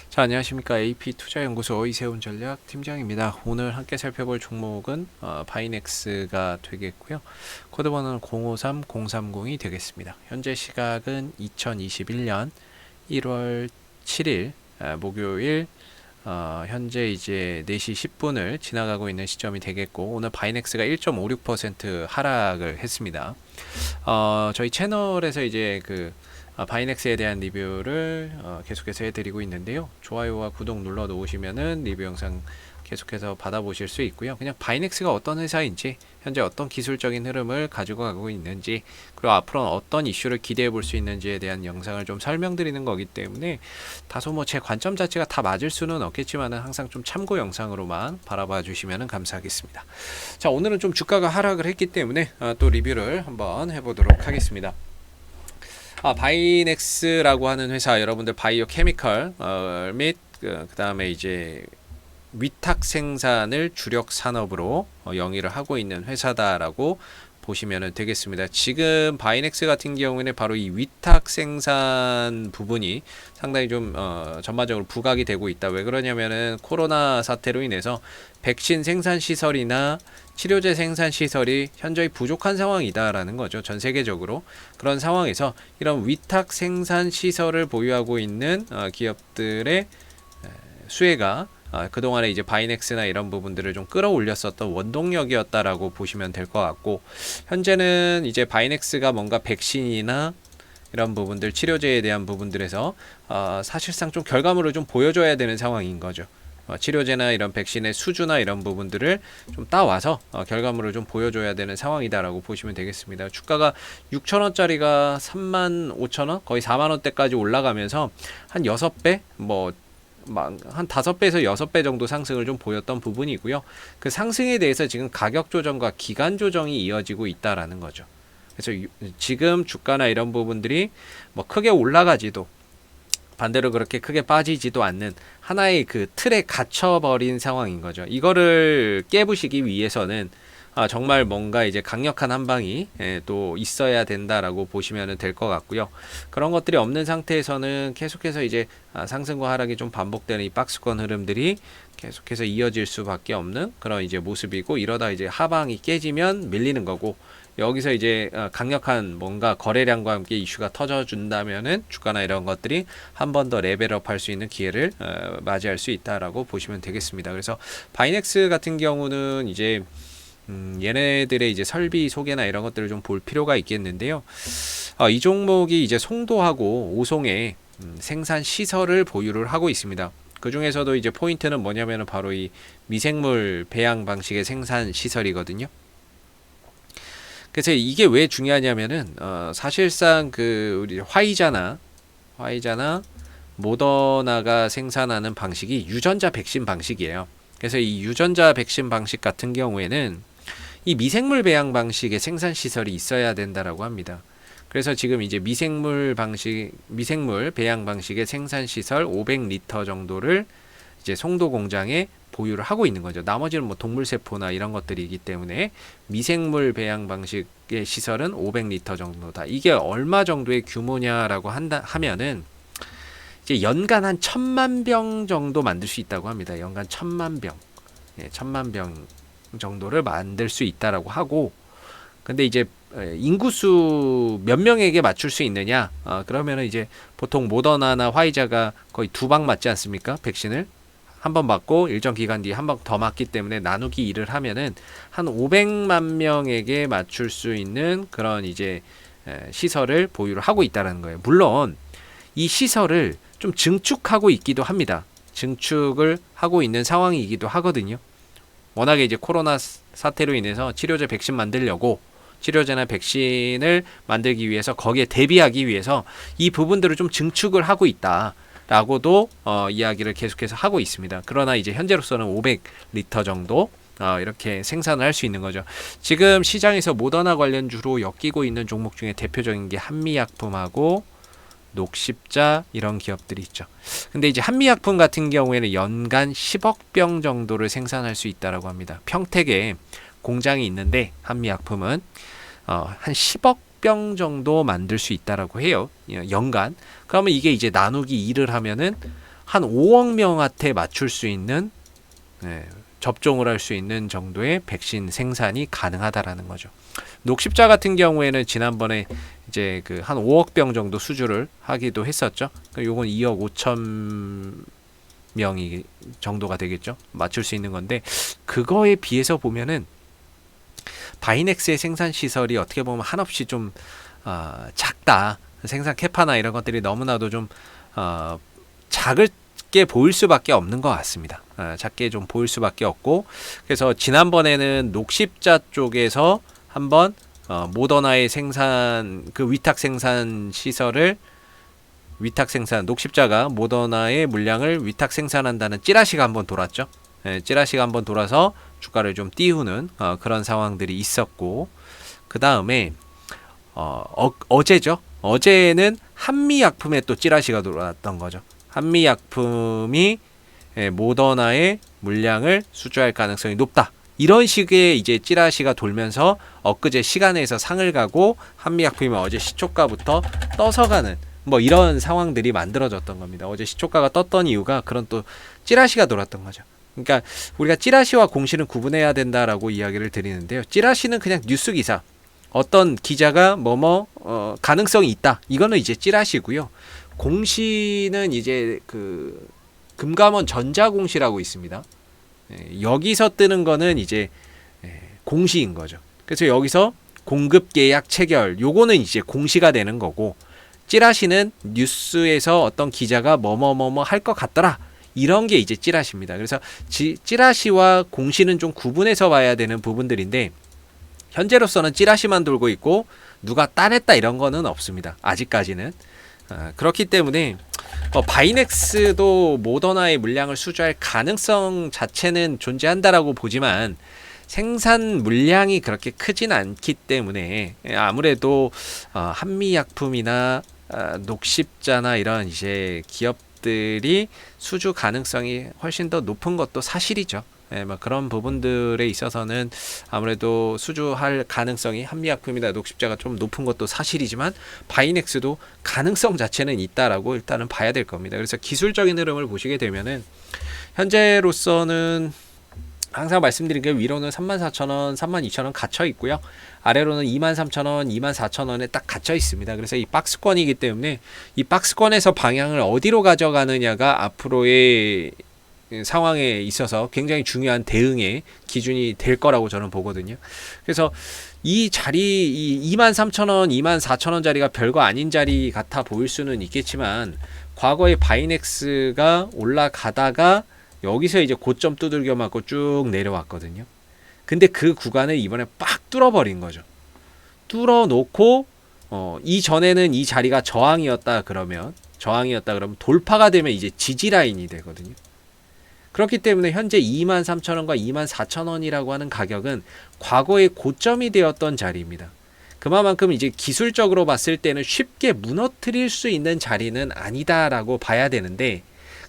자, 안녕하십니까. AP투자연구소 이세훈 전략 팀장입니다. 오늘 함께 살펴볼 종목은 바이넥스가 되겠고요. 코드번호는 053030이 되겠습니다. 현재 시각은 2021년 1월 7일 목요일 현재 이제 4시 10분을 지나가고 있는 시점이 되겠고, 오늘 바이넥스가 1.56% 하락을 했습니다. 저희 채널에서 이제 바이넥스에 대한 리뷰를 계속해서 해드리고 있는데요. 좋아요와 구독 눌러 놓으시면은 리뷰 영상 계속해서 받아보실 수 있고요. 그냥 바이넥스가 어떤 회사인지, 현재 어떤 기술적인 흐름을 가지고 가고 있는지, 그리고 앞으로는 어떤 이슈를 기대해 볼 수 있는지에 대한 영상을 좀 설명드리는 거기 때문에 다소 뭐 제 관점 자체가 다 맞을 수는 없겠지만 항상 좀 참고 영상으로만 바라봐 주시면 감사하겠습니다. 자, 오늘은 좀 주가가 하락을 했기 때문에 또 리뷰를 한번 해보도록 하겠습니다. 바이넥스라고 하는 회사, 여러분들 바이오 케미컬 및 그다음에 이제 위탁 생산을 주력 산업으로 영위를 하고 있는 회사다라고 보시면 되겠습니다. 지금 바이넥스 같은 경우에는 바로 이 위탁 생산 부분이 상당히 좀 전반적으로 부각이 되고 있다. 왜 그러냐면은 코로나 사태로 인해서 백신 생산 시설이나 치료제 생산 시설이 현저히 부족한 상황이다라는 거죠. 전 세계적으로. 그런 상황에서 이런 위탁 생산 시설을 보유하고 있는 기업들의 수혜가 그동안에 이제 바이넥스나 이런 부분들을 좀 끌어올렸었던 원동력이었다라고 보시면 될 것 같고, 현재는 이제 바이넥스가 뭔가 백신이나 이런 부분들, 치료제에 대한 부분들에서 사실상 좀 결과물을 좀 보여줘야 되는 상황인 거죠. 치료제나 이런 백신의 수주나 이런 부분들을 좀 따와서 결과물을 좀 보여줘야 되는 상황이다라고 보시면 되겠습니다. 주가가 6,000원짜리가 35,000원, 거의 4만원대까지 올라가면서 한 6배, 한 5배에서 6배 정도 상승을 좀 보였던 부분이고요. 그 상승에 대해서 지금 가격 조정과 기간 조정이 이어지고 있다라는 거죠. 그래서 지금 주가나 이런 부분들이 뭐 크게 올라가지도 반대로 그렇게 크게 빠지지도 않는 하나의 그 틀에 갇혀버린 상황인 거죠. 이거를 깨부시기 위해서는 정말 뭔가 이제 강력한 한방이 또 있어야 된다라고 보시면 될 것 같고요. 그런 것들이 없는 상태에서는 계속해서 이제 상승과 하락이 좀 반복되는 이 박스권 흐름들이 계속해서 이어질 수밖에 없는 그런 이제 모습이고, 이러다 이제 하방이 깨지면 밀리는 거고, 여기서 이제 강력한 뭔가 거래량과 함께 이슈가 터져준다면은 주가나 이런 것들이 한 번 더 레벨업 할 수 있는 기회를 맞이할 수 있다라고 보시면 되겠습니다. 그래서 바이넥스 같은 경우는 이제 얘네들의 이제 설비 소개나 이런 것들을 좀 볼 필요가 있겠는데요. 이 종목이 이제 송도하고 오송에 생산 시설을 보유를 하고 있습니다. 그 중에서도 이제 포인트는 뭐냐면은 바로 이 미생물 배양 방식의 생산 시설이거든요. 그래서 이게 왜 중요하냐면은 사실상 우리 화이자나 모더나가 생산하는 방식이 유전자 백신 방식이에요. 그래서 이 유전자 백신 방식 같은 경우에는 이 미생물 배양 방식의 생산 시설이 있어야 된다라고 합니다. 그래서 지금 이제 미생물 배양 방식의 생산 시설 500리터 정도를 이제 송도 공장에 보유를 하고 있는 거죠. 나머지는 뭐 동물 세포나 이런 것들이기 때문에 미생물 배양 방식의 시설은 500리터 정도다. 이게 얼마 정도의 규모냐라고 하면은 이제 연간 한 1,000만 병 정도 만들 수 있다고 합니다. 연간 1,000만 병. 1,000만 병 정도를 만들 수 있다라고 하고, 근데 이제 인구수 몇 명에게 맞출 수 있느냐? 그러면은 이제 보통 모더나나 화이자가 거의 2방 맞지 않습니까? 백신을 한 번 맞고 일정 기간 뒤에 한 번 더 맞기 때문에 나누기 2를 하면은 한 500만 명에게 맞출 수 있는 그런 이제 시설을 보유를 하고 있다는 거예요. 물론 이 시설을 좀 증축하고 있기도 합니다. 증축을 하고 있는 상황이기도 하거든요. 워낙에 이제 코로나 사태로 인해서 치료제 백신 만들려고, 치료제나 백신을 만들기 위해서, 거기에 대비하기 위해서 이 부분들을 좀 증축을 하고 있다라고도 이야기를 계속해서 하고 있습니다. 그러나 이제 현재로서는 500리터 정도 이렇게 생산을 할 수 있는 거죠. 지금 시장에서 모더나 관련주로 엮이고 있는 종목 중에 대표적인 게 한미약품하고 녹십자 이런 기업들이 있죠. 근데 이제 한미약품 같은 경우에는 연간 10억 병 정도를 생산할 수 있다라고 합니다. 평택에 공장이 있는데 한미약품은 한 10억 병 정도 만들 수 있다라고 해요. 연간. 그러면 이게 이제 나누기 2를 하면은 한 5억 명한테 맞출 수 있는 접종을 할 수 있는 정도의 백신 생산이 가능하다라는 거죠. 녹십자 같은 경우에는 지난번에 이제 그 한 5억 병 정도 수주를 하기도 했었죠. 요건 2억 5천 명이 정도가 되겠죠. 맞출 수 있는 건데 그거에 비해서 보면은 바이넥스의 생산 시설이 어떻게 보면 한없이 좀 작다. 생산 캐파나 이런 것들이 너무나도 좀 작게 보일 수밖에 없는 것 같습니다. 작게 좀 보일 수밖에 없고 그래서 지난번에는 녹십자 쪽에서 한번 모더나의 생산 그 위탁 생산 시설을 녹십자가 모더나의 물량을 위탁 생산한다는 찌라시가 한번 돌았죠. 찌라시가 한번 돌아서 주가를 좀 띄우는 그런 상황들이 있었고 그 다음에 어제죠. 어제는 한미약품에 또 찌라시가 돌아왔던 거죠. 한미약품이 모더나의 물량을 수주할 가능성이 높다. 이런 식의 이제 찌라시가 돌면서 엊그제 시간에서 상을 가고 한미약품이 어제 시초가부터 떠서 가는 뭐 이런 상황들이 만들어졌던 겁니다. 어제 시초가가 떴던 이유가 그런 또 찌라시가 돌았던 거죠. 그러니까 우리가 찌라시와 공시는 구분해야 된다라고 이야기를 드리는데요. 찌라시는 그냥 뉴스 기사. 어떤 기자가 가능성이 있다. 이거는 이제 찌라시고요. 공시는 이제 그 금감원 전자공시라고 있습니다. 여기서 뜨는 거는 이제 공시인 거죠. 그래서 여기서 공급계약 체결 요거는 이제 공시가 되는 거고 찌라시는 뉴스에서 어떤 기자가 뭐뭐뭐뭐 할 것 같더라. 이런 게 이제 찌라시입니다. 그래서 찌라시와 공시는 좀 구분해서 봐야 되는 부분들인데 현재로서는 찌라시만 돌고 있고 누가 따냈다 이런 거는 없습니다. 아직까지는. 그렇기 때문에 바이넥스도 모더나의 물량을 수주할 가능성 자체는 존재한다라고 보지만 생산 물량이 그렇게 크진 않기 때문에 아무래도 한미약품이나 녹십자나 이런 이제 기업들이 수주 가능성이 훨씬 더 높은 것도 사실이죠. 뭐 그런 부분들에 있어서는 아무래도 수주할 가능성이 한미약품이나 녹십자가 좀 높은 것도 사실이지만 바이넥스도 가능성 자체는 있다라고 일단은 봐야 될 겁니다. 그래서 기술적인 흐름을 보시게 되면은 현재로서는 항상 말씀드린 게 위로는 34,000원, 32,000원 갇혀 있고요. 아래로는 23,000원, 24,000원에 딱 갇혀 있습니다. 그래서 이 박스권이기 때문에 이 박스권에서 방향을 어디로 가져가느냐가 앞으로의 상황에 있어서 굉장히 중요한 대응의 기준이 될 거라고 저는 보거든요. 그래서 이 자리, 이 23,000원, 24,000원 자리가 별거 아닌 자리 같아 보일 수는 있겠지만 과거에 바이넥스가 올라가다가 여기서 이제 고점 두들겨 맞고 쭉 내려왔거든요. 근데 그 구간을 이번에 빡 뚫어버린 거죠. 뚫어놓고 이전에는 이 자리가 저항이었다 그러면 돌파가 되면 이제 지지 라인이 되거든요. 그렇기 때문에 현재 23,000원과 24,000원이라고 하는 가격은 과거의 고점이 되었던 자리입니다. 그만큼 이제 기술적으로 봤을 때는 쉽게 무너뜨릴 수 있는 자리는 아니다라고 봐야 되는데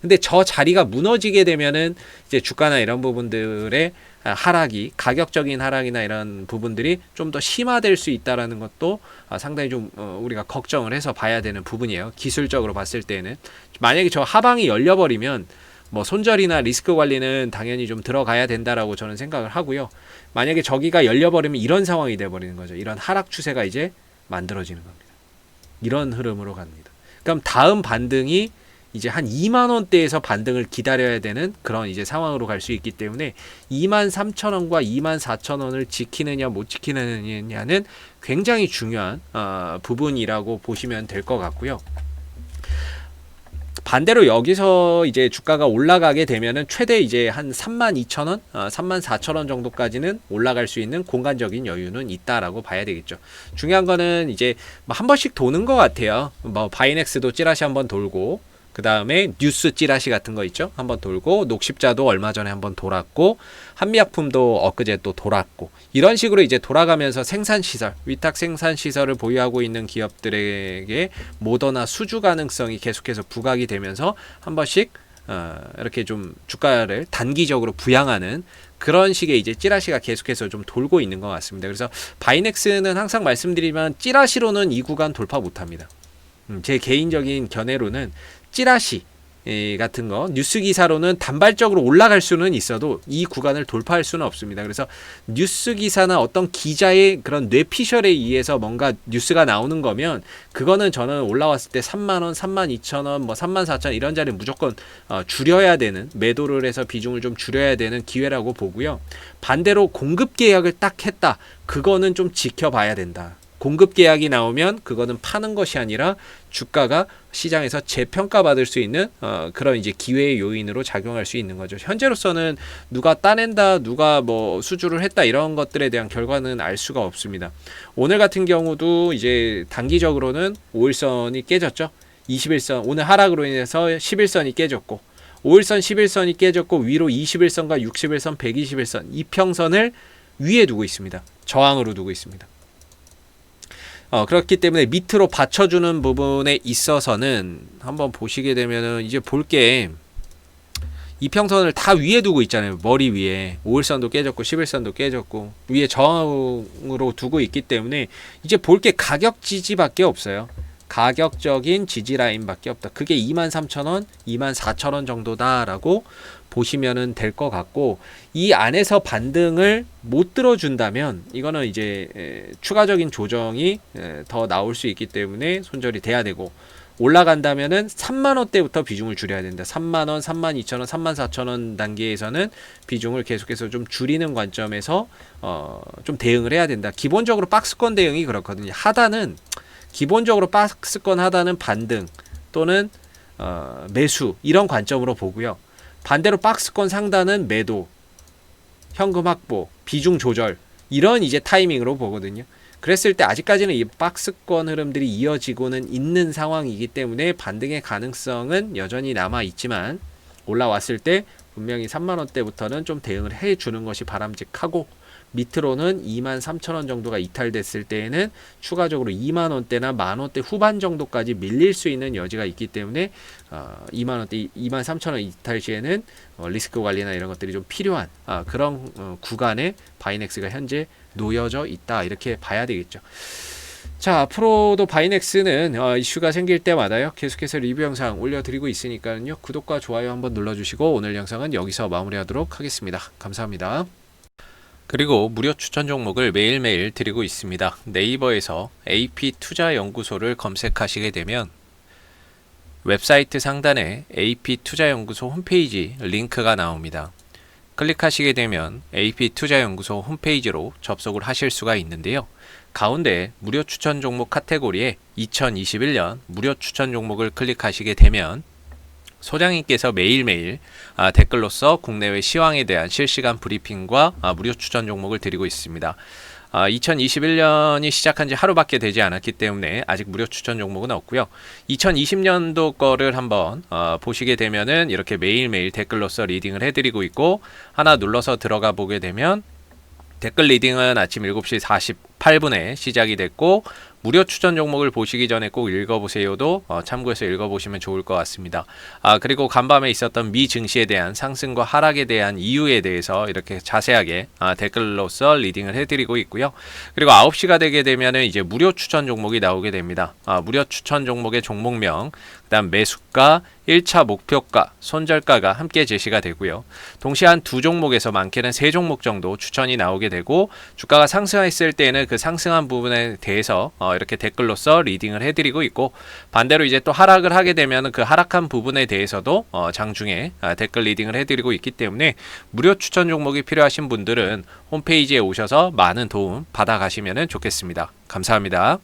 근데 저 자리가 무너지게 되면은 이제 주가나 이런 부분들의 하락이 가격적인 하락이나 이런 부분들이 좀 더 심화될 수 있다라는 것도 상당히 좀 우리가 걱정을 해서 봐야 되는 부분이에요. 기술적으로 봤을 때는 만약에 저 하방이 열려버리면 뭐 손절이나 리스크 관리는 당연히 좀 들어가야 된다라고 저는 생각을 하고요. 만약에 저기가 열려버리면 이런 상황이 돼버리는 거죠. 이런 하락 추세가 이제 만들어지는 겁니다. 이런 흐름으로 갑니다. 그럼 다음 반등이 이제 한 2만 원대에서 반등을 기다려야 되는 그런 이제 상황으로 갈 수 있기 때문에 23,000원과 24,000원을 지키느냐 못 지키느냐는 굉장히 중요한 부분이라고 보시면 될 것 같고요. 반대로 여기서 이제 주가가 올라가게 되면은 최대 이제 한 32,000원, 34,000원 정도까지는 올라갈 수 있는 공간적인 여유는 있다라고 봐야 되겠죠. 중요한 거는 이제 한 번씩 도는 것 같아요. 뭐 바이넥스도 찌라시 한번 돌고 그 다음에 뉴스 찌라시 같은 거 있죠. 한번 돌고 녹십자도 얼마 전에 한번 돌았고 한미약품도 엊그제 또 돌았고 이런 식으로 이제 돌아가면서 생산시설, 위탁 생산시설을 보유하고 있는 기업들에게 모더나 수주 가능성이 계속해서 부각이 되면서 한 번씩 이렇게 좀 주가를 단기적으로 부양하는 그런 식의 이제 찌라시가 계속해서 좀 돌고 있는 것 같습니다. 그래서 바이넥스는 항상 말씀드리면 찌라시로는 이 구간 돌파 못합니다. 제 개인적인 견해로는 찌라시 같은 거 뉴스 기사로는 단발적으로 올라갈 수는 있어도 이 구간을 돌파할 수는 없습니다. 그래서 뉴스 기사나 어떤 기자의 그런 뇌피셜에 의해서 뭔가 뉴스가 나오는 거면 그거는 저는 올라왔을 때 3만원, 32,000원, 뭐 34,000원 이런 자리는 무조건 줄여야 되는, 매도를 해서 비중을 좀 줄여야 되는 기회라고 보고요. 반대로 공급 계약을 딱 했다. 그거는 좀 지켜봐야 된다. 공급 계약이 나오면 그거는 파는 것이 아니라 주가가 시장에서 재평가받을 수 있는 그런 이제 기회의 요인으로 작용할 수 있는 거죠. 현재로서는 누가 따낸다, 누가 뭐 수주를 했다 이런 것들에 대한 결과는 알 수가 없습니다. 오늘 같은 경우도 이제 단기적으로는 5일선이 깨졌죠. 21선 오늘 하락으로 인해서 11선이 깨졌고 5일선 11선이 깨졌고 위로 21선과 60일선, 121선 이평선을 위에 두고 있습니다. 저항으로 두고 있습니다. 그렇기 때문에 밑으로 받쳐주는 부분에 있어서는 한번 보시게 되면은 이제 볼게 이평선을 다 위에 두고 있잖아요. 머리 위에 5일선도 깨졌고 11선도 깨졌고 위에 저항으로 두고 있기 때문에 이제 볼게 가격 지지밖에 없어요. 가격적인 지지 라인밖에 없다. 그게 23,000원, 24,000원 정도다라고 보시면은 될 것 같고 이 안에서 반등을 못 들어준다면 이거는 이제 추가적인 조정이 더 나올 수 있기 때문에 손절이 돼야 되고 올라간다면은 3만원대부터 비중을 줄여야 된다. 3만원, 32,000원, 34,000원 단계에서는 비중을 계속해서 좀 줄이는 관점에서 좀 대응을 해야 된다. 기본적으로 박스권 대응이 그렇거든요. 하단은 기본적으로 박스권 하단은 반등 또는 매수 이런 관점으로 보고요. 반대로 박스권 상단은 매도, 현금 확보, 비중 조절 이런 이제 타이밍으로 보거든요. 그랬을 때 아직까지는 이 박스권 흐름들이 이어지고는 있는 상황이기 때문에 반등의 가능성은 여전히 남아 있지만 올라왔을 때 분명히 3만원대부터는 좀 대응을 해주는 것이 바람직하고 밑으로는 23,000원 정도가 이탈됐을 때에는 추가적으로 2만원대나 만원대 후반 정도까지 밀릴 수 있는 여지가 있기 때문에 2만원대, 23,000원 이탈 시에는 리스크 관리나 이런 것들이 좀 필요한 그런 구간에 바이넥스가 현재 놓여져 있다 이렇게 봐야 되겠죠. 자, 앞으로도 바이넥스는 이슈가 생길 때마다요 계속해서 리뷰 영상 올려드리고 있으니까요 구독과 좋아요 한번 눌러주시고 오늘 영상은 여기서 마무리하도록 하겠습니다. 감사합니다. 그리고 무료 추천 종목을 매일매일 드리고 있습니다. 네이버에서 AP투자연구소를 검색하시게 되면 웹사이트 상단에 AP투자연구소 홈페이지 링크가 나옵니다. 클릭하시게 되면 AP투자연구소 홈페이지로 접속을 하실 수가 있는데요. 가운데 무료 추천 종목 카테고리에 2021년 무료 추천 종목을 클릭하시게 되면 소장님께서 매일매일 댓글로서 국내외 시황에 대한 실시간 브리핑과 무료 추천 종목을 드리고 있습니다. 2021년이 시작한 지 하루밖에 되지 않았기 때문에 아직 무료 추천 종목은 없고요. 2020년도 거를 한번 보시게 되면은 이렇게 매일매일 댓글로서 리딩을 해드리고 있고 하나 눌러서 들어가 보게 되면 댓글 리딩은 아침 7시 48분에 시작이 됐고 무료 추천 종목을 보시기 전에 꼭 읽어보세요도 참고해서 읽어보시면 좋을 것 같습니다. 그리고 간밤에 있었던 미 증시에 대한 상승과 하락에 대한 이유에 대해서 이렇게 자세하게 댓글로서 리딩을 해드리고 있고요. 그리고 9시가 되게 되면은 이제 무료 추천 종목이 나오게 됩니다. 무료 추천 종목의 종목명, 그다음 매수가, 1차 목표가, 손절가가 함께 제시가 되고요. 동시에 한 두 종목에서 많게는 세 종목 정도 추천이 나오게 되고 주가가 상승했을 때는 그 상승한 부분에 대해서 이렇게 댓글로서 리딩을 해드리고 있고 반대로 이제 또 하락을 하게 되면 그 하락한 부분에 대해서도 장중에 댓글 리딩을 해드리고 있기 때문에 무료 추천 종목이 필요하신 분들은 홈페이지에 오셔서 많은 도움 받아가시면 좋겠습니다. 감사합니다.